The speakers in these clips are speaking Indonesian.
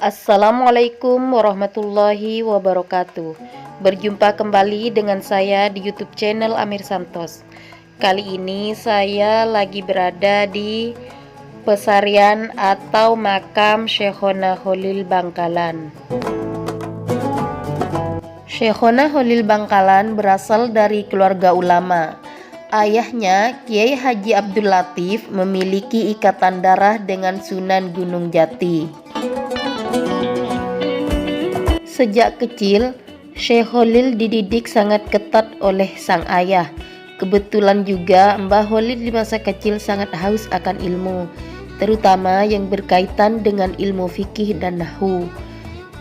Assalamualaikum warahmatullahi wabarakatuh. Berjumpa kembali dengan saya di YouTube channel Amir Santos. Kali ini saya lagi berada di pesarian atau makam Syekhona Khalil Bangkalan. Syekhona Khalil Bangkalan berasal dari keluarga ulama. Ayahnya, Kiai Haji Abdul Latif, memiliki ikatan darah dengan Sunan Gunung Jati. Sejak kecil, Syekh Khalil dididik sangat ketat oleh sang ayah. Kebetulan juga Mbah Khalil di masa kecil sangat haus akan ilmu, terutama yang berkaitan dengan ilmu fikih dan nahwu.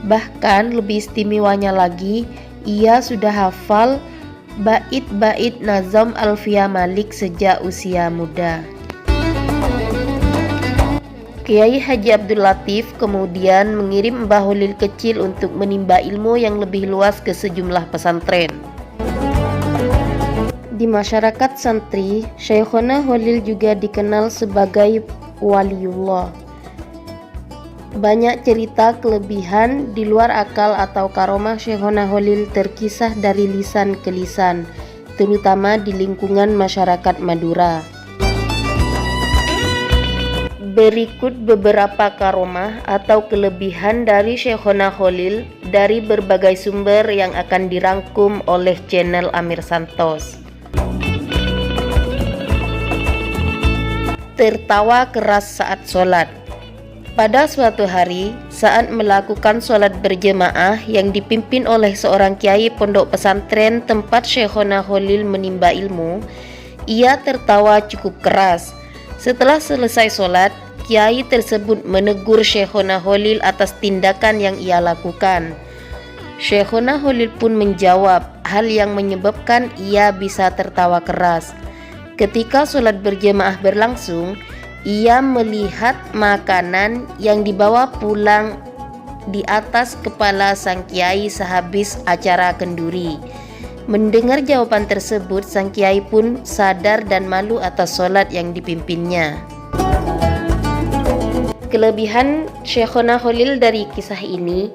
Bahkan lebih istimewanya lagi, ia sudah hafal bait-bait Nazam Alfiah Malik sejak usia muda. Kiai Haji Abdul Latif kemudian mengirim Mbah Khalil kecil untuk menimba ilmu yang lebih luas ke sejumlah pesantren. Di masyarakat santri, Syekhona Khalil juga dikenal sebagai waliullah. Banyak cerita kelebihan di luar akal atau karomah Syekhona Khalil terkisah dari lisan ke lisan, terutama di lingkungan masyarakat Madura. Berikut beberapa karomah atau kelebihan dari Syekhona Khalil dari berbagai sumber yang akan dirangkum oleh channel Amir Santos. Tertawa keras saat sholat. Pada suatu hari, saat melakukan sholat berjemaah yang dipimpin oleh seorang kiai pondok pesantren tempat Syekhona Khalil menimba ilmu, ia tertawa cukup keras. Setelah selesai sholat, kiai tersebut menegur Syekhona Khalil atas tindakan yang ia lakukan. Syekhona Khalil pun menjawab hal yang menyebabkan ia bisa tertawa keras. Ketika sholat berjemaah berlangsung, ia melihat makanan yang dibawa pulang di atas kepala sang kiai sehabis acara kenduri. Mendengar jawaban tersebut, sang kiai pun sadar dan malu atas sholat yang dipimpinnya. Kelebihan Syekhona Khalil dari kisah ini,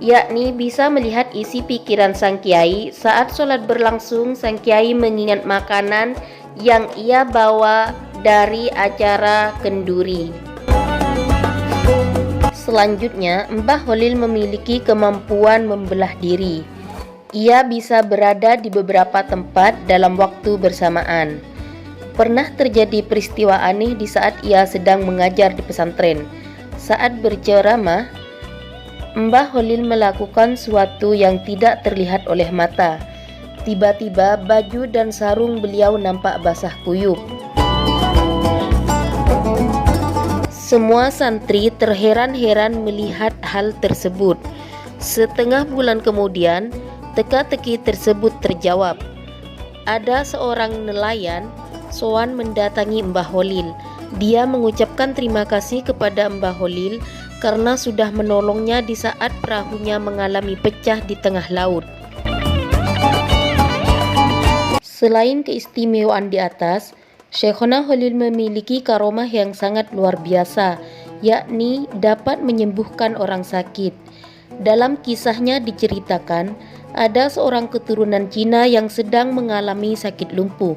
yakni bisa melihat isi pikiran sang kiai saat sholat berlangsung. Sang kiai mengingat makanan yang ia bawa dari acara kenduri. Selanjutnya, Mbah Khalil memiliki kemampuan membelah diri. Ia bisa berada di beberapa tempat dalam waktu bersamaan. Pernah terjadi peristiwa aneh di saat ia sedang mengajar di pesantren. Saat berceramah, Mbah Khalil melakukan sesuatu yang tidak terlihat oleh mata. Tiba-tiba baju dan sarung beliau nampak basah kuyup. Semua santri terheran-heran melihat hal tersebut. Setengah bulan kemudian, teka-teki tersebut terjawab. Ada seorang nelayan sowan mendatangi Mbah Khalil. Dia mengucapkan terima kasih kepada Mbah Khalil karena sudah menolongnya di saat perahunya mengalami pecah di tengah laut. Selain keistimewaan di atas, Syekhona Khalil memiliki karomah yang sangat luar biasa, yakni dapat menyembuhkan orang sakit. Dalam kisahnya diceritakan, ada seorang keturunan Cina yang sedang mengalami sakit lumpuh.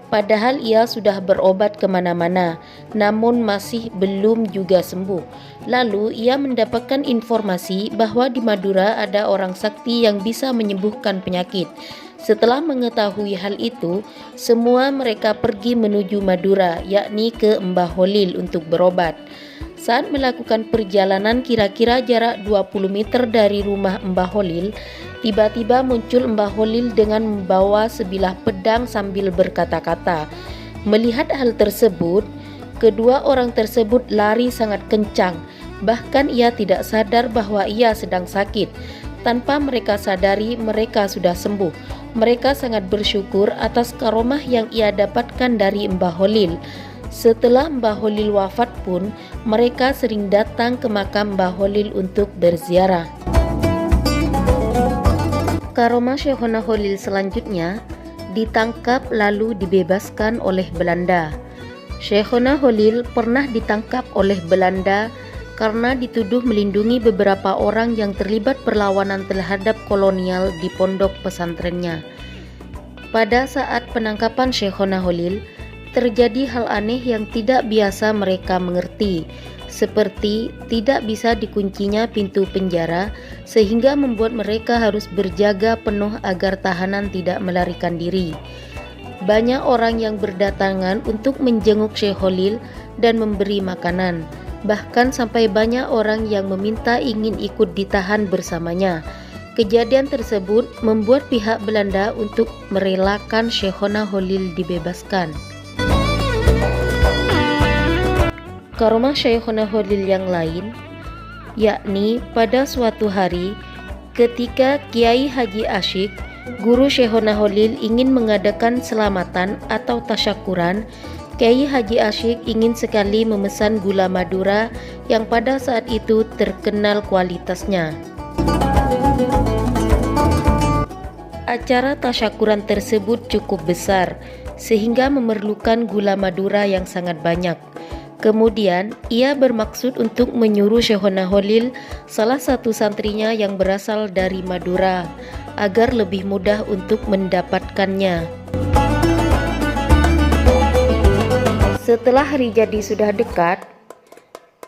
Padahal ia sudah berobat kemana-mana, namun masih belum juga sembuh. Lalu ia mendapatkan informasi bahwa di Madura ada orang sakti yang bisa menyembuhkan penyakit. Setelah mengetahui hal itu, semua mereka pergi menuju Madura, yakni ke Mbah Khalil untuk berobat. Saat melakukan perjalanan kira-kira jarak 20 meter dari rumah Mbah Khalil, tiba-tiba muncul Mbah Khalil dengan membawa sebilah pedang sambil berkata-kata. Melihat hal tersebut, kedua orang tersebut lari sangat kencang. Bahkan ia tidak sadar bahwa ia sedang sakit. Tanpa mereka sadari, mereka sudah sembuh. Mereka sangat bersyukur atas karomah yang ia dapatkan dari Mbah Khalil. Setelah Mbah Khalil wafat pun, mereka sering datang ke makam Mbah Khalil untuk berziarah. Karomah Syekhona Khalil selanjutnya, ditangkap lalu dibebaskan oleh Belanda. Syekhona Khalil pernah ditangkap oleh Belanda karena dituduh melindungi beberapa orang yang terlibat perlawanan terhadap kolonial di pondok pesantrennya. Pada saat penangkapan Syekhona Holil, terjadi hal aneh yang tidak biasa mereka mengerti, seperti tidak bisa dikuncinya pintu penjara sehingga membuat mereka harus berjaga penuh agar tahanan tidak melarikan diri. Banyak orang yang berdatangan untuk menjenguk Syekh Holil dan memberi makanan. Bahkan sampai banyak orang yang meminta ingin ikut ditahan bersamanya. Kejadian tersebut membuat pihak Belanda untuk merelakan Syekhona Holil dibebaskan. Karomah Syekhona Holil yang lain, yakni pada suatu hari ketika Kiai Haji Asyik, guru Syekhona Holil, ingin mengadakan selamatan atau tasyakuran, Kiai Haji Asyik ingin sekali memesan gula Madura yang pada saat itu terkenal kualitasnya. Acara tasyakuran tersebut cukup besar, sehingga memerlukan gula Madura yang sangat banyak. Kemudian, ia bermaksud untuk menyuruh Syekhona Holil, salah satu santrinya yang berasal dari Madura, agar lebih mudah untuk mendapatkannya. Setelah hari jadi sudah dekat,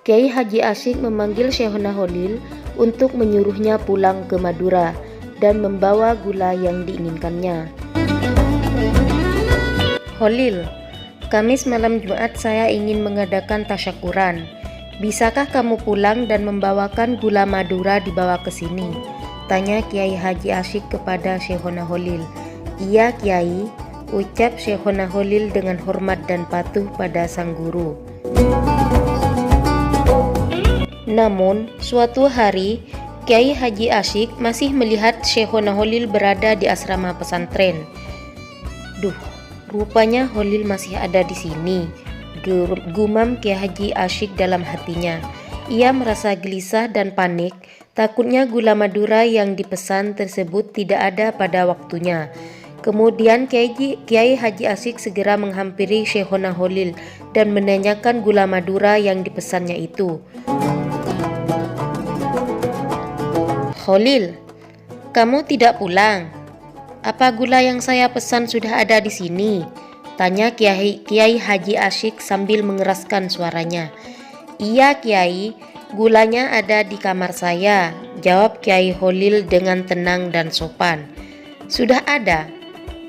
Kiai Haji Asyik memanggil Syekhona Holil untuk menyuruhnya pulang ke Madura dan membawa gula yang diinginkannya. Holil, Kamis malam Jumat saya ingin mengadakan tasyakuran. Bisakah kamu pulang dan membawakan gula Madura dibawa ke sini? Tanya Kiai Haji Asyik kepada Syekhona Holil. Iya Kiai, ucap Syekhona Holil dengan hormat dan patuh pada sang guru. Namun, suatu hari, Kiai Haji Asyik masih melihat Syekhona Holil berada di asrama pesantren. Duh, rupanya Holil masih ada di sini, gumam Kiai Haji Asyik dalam hatinya. Ia merasa gelisah dan panik, takutnya gula Madura yang dipesan tersebut tidak ada pada waktunya. Kemudian Kiai Haji Asyik segera menghampiri Syekhona Holil dan menanyakan gula Madura yang dipesannya itu. Holil, kamu tidak pulang? Apa gula yang saya pesan sudah ada di sini? Tanya Kiai Haji Asyik sambil mengeraskan suaranya. Iya Kiai, gulanya ada di kamar saya, jawab Kiai Holil dengan tenang dan sopan. Sudah ada?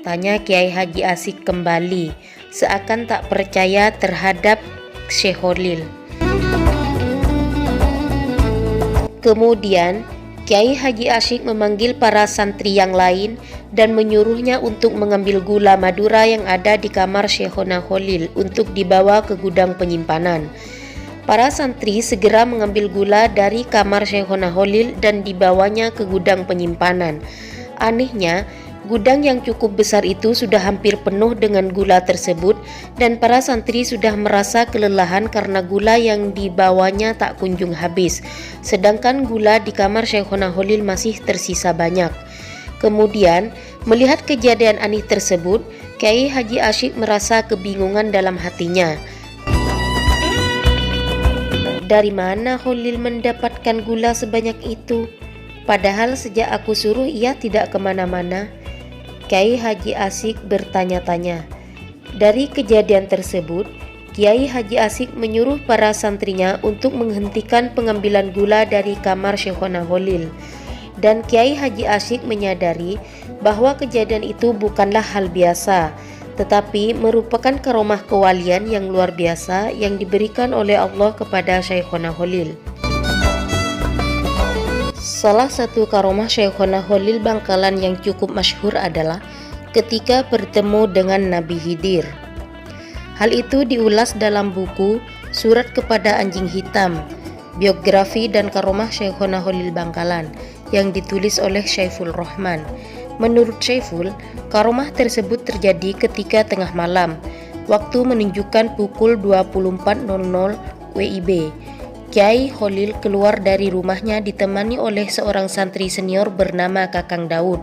Tanya Kiai Haji Asyik kembali, seakan tak percaya terhadap Syekh Holil. Kemudian, Kiai Haji Asyik memanggil para santri yang lain dan menyuruhnya untuk mengambil gula Madura yang ada di kamar Syekhona Holil untuk dibawa ke gudang penyimpanan. Para santri segera mengambil gula dari kamar Syekhona Holil dan dibawanya ke gudang penyimpanan. Anehnya, gudang yang cukup besar itu sudah hampir penuh dengan gula tersebut dan para santri sudah merasa kelelahan karena gula yang dibawanya tak kunjung habis, sedangkan gula di kamar Syekhona Holil masih tersisa banyak. Kemudian, melihat kejadian aneh tersebut, Kiai Haji Asyik merasa kebingungan dalam hatinya. Dari mana Holil mendapatkan gula sebanyak itu? Padahal sejak aku suruh ia tidak kemana-mana. Kiai Haji Asyik bertanya-tanya. Dari kejadian tersebut, Kiai Haji Asyik menyuruh para santrinya untuk menghentikan pengambilan gula dari kamar Syekhona Holil. Dan Kiai Haji Asyik menyadari bahwa kejadian itu bukanlah hal biasa, tetapi merupakan karomah kewalian yang luar biasa yang diberikan oleh Allah kepada Syekhona Holil. Salah satu karomah Syekhona Holil Bangkalan yang cukup masyhur adalah ketika bertemu dengan Nabi Khidir. Hal itu diulas dalam buku Surat kepada Anjing Hitam, biografi dan karomah Syekhona Holil Bangkalan yang ditulis oleh Syaiful Rahman. Menurut Syaiful, karomah tersebut terjadi ketika tengah malam, waktu menunjukkan pukul 24.00 WIB. Kiai Holil keluar dari rumahnya ditemani oleh seorang santri senior bernama Kakang Daud.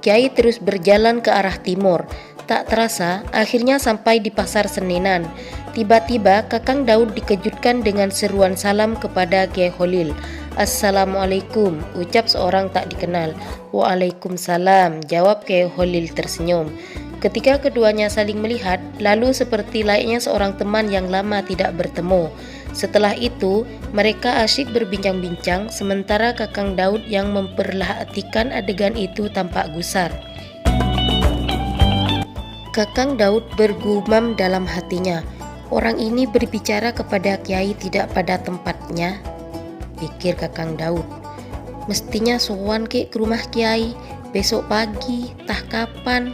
Kiai terus berjalan ke arah timur. Tak terasa, akhirnya sampai di Pasar Seninan. Tiba-tiba Kakang Daud dikejutkan dengan seruan salam kepada Kiai Khalil. "Assalamualaikum," ucap seorang tak dikenal. "Waalaikumsalam," jawab Kiai Khalil tersenyum. Ketika keduanya saling melihat, lalu seperti layaknya seorang teman yang lama tidak bertemu. Setelah itu, mereka asyik berbincang-bincang, sementara Kakang Daud yang memperhatikan adegan itu tampak gusar. Kakang Daud bergumam dalam hatinya, "Orang ini berbicara kepada Kiai tidak pada tempatnya," pikir Kakang Daud. "Mestinya sowan ke rumah Kiai, besok pagi, tah kapan?"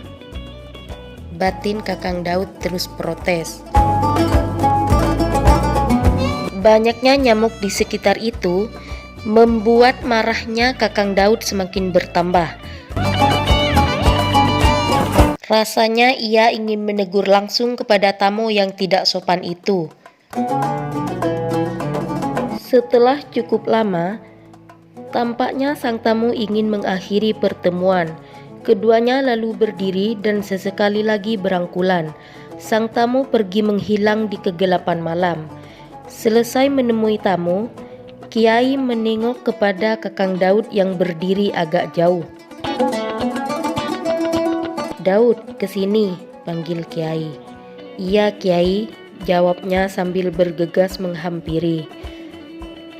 Batin Kakang Daud terus protes. Banyaknya nyamuk di sekitar itu membuat marahnya Kakang Daud semakin bertambah. Rasanya ia ingin menegur langsung kepada tamu yang tidak sopan itu. Setelah cukup lama, tampaknya sang tamu ingin mengakhiri pertemuan. Keduanya lalu berdiri dan sesekali lagi berangkulan. Sang tamu pergi menghilang di kegelapan malam. Selesai menemui tamu, Kiai menengok kepada Kakang Daud yang berdiri agak jauh. "Daud, kesini," panggil Kiai. "Iya Kiai," jawabnya sambil bergegas menghampiri.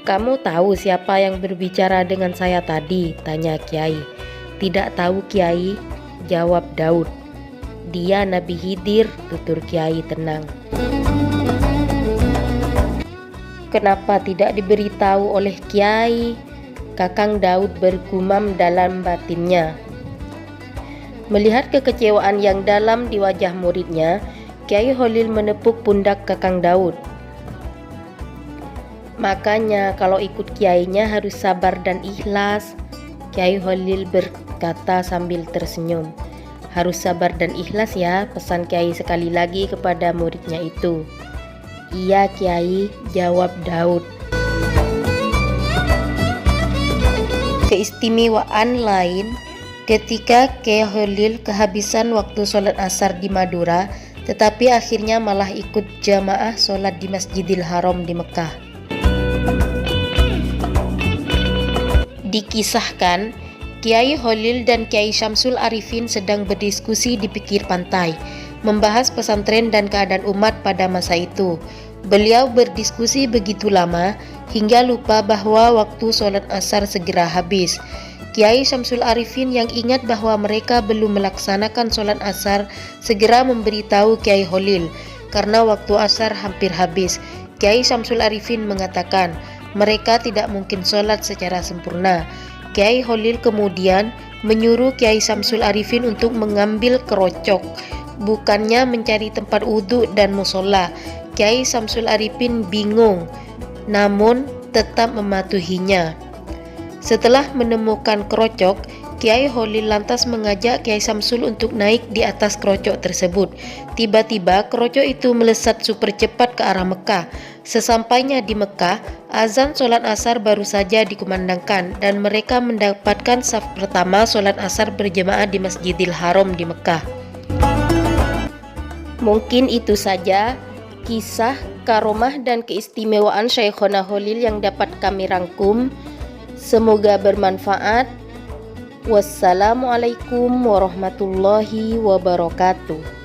"Kamu tahu siapa yang berbicara dengan saya tadi?" tanya Kiai. "Tidak tahu Kiai," jawab Daud. "Dia Nabi Khidir," tutur Kiai tenang. "Kenapa tidak diberitahu oleh Kiai?" Kakang Daud bergumam dalam batinnya. Melihat kekecewaan yang dalam di wajah muridnya, Kiai Khalil menepuk pundak Kakang Daud. "Makanya kalau ikut kiainya harus sabar dan ikhlas," Kiai Khalil berkata sambil tersenyum. "Harus sabar dan ikhlas ya," pesan Kiai sekali lagi kepada muridnya itu. "Iya Kiai," jawab Daud. Keistimewaan lain ketika Kiai Khalil kehabisan waktu sholat asar di Madura, tetapi akhirnya malah ikut jamaah sholat di Masjidil Haram di Mekah. Dikisahkan, Kiai Khalil dan Kiai Syamsul Arifin sedang berdiskusi di pinggir pantai, membahas pesantren dan keadaan umat pada masa itu. Beliau berdiskusi begitu lama hingga lupa bahwa waktu sholat asar segera habis. Kiai Syamsul Arifin yang ingat bahwa mereka belum melaksanakan sholat asar segera memberitahu Kiai Khalil karena waktu asar hampir habis. Kiai Syamsul Arifin mengatakan mereka tidak mungkin sholat secara sempurna. Kiai Khalil kemudian menyuruh Kiai Syamsul Arifin untuk mengambil kerocok, bukannya mencari tempat wudhu dan musola. Kiai Syamsul Arifin bingung, namun tetap mematuhinya. Setelah menemukan kerocok, Kiai Khalil lantas mengajak Kiai Syamsul untuk naik di atas kerocok tersebut. Tiba-tiba kerocok itu melesat super cepat ke arah Mekah. Sesampainya di Mekah, azan sholat asar baru saja dikumandangkan dan mereka mendapatkan saf pertama sholat asar berjemaah di Masjidil Haram di Mekah. Mungkin itu saja kisah, karomah dan keistimewaan Syekhona Khalil yang dapat kami rangkum. Semoga bermanfaat. Wassalamualaikum warahmatullahi wabarakatuh.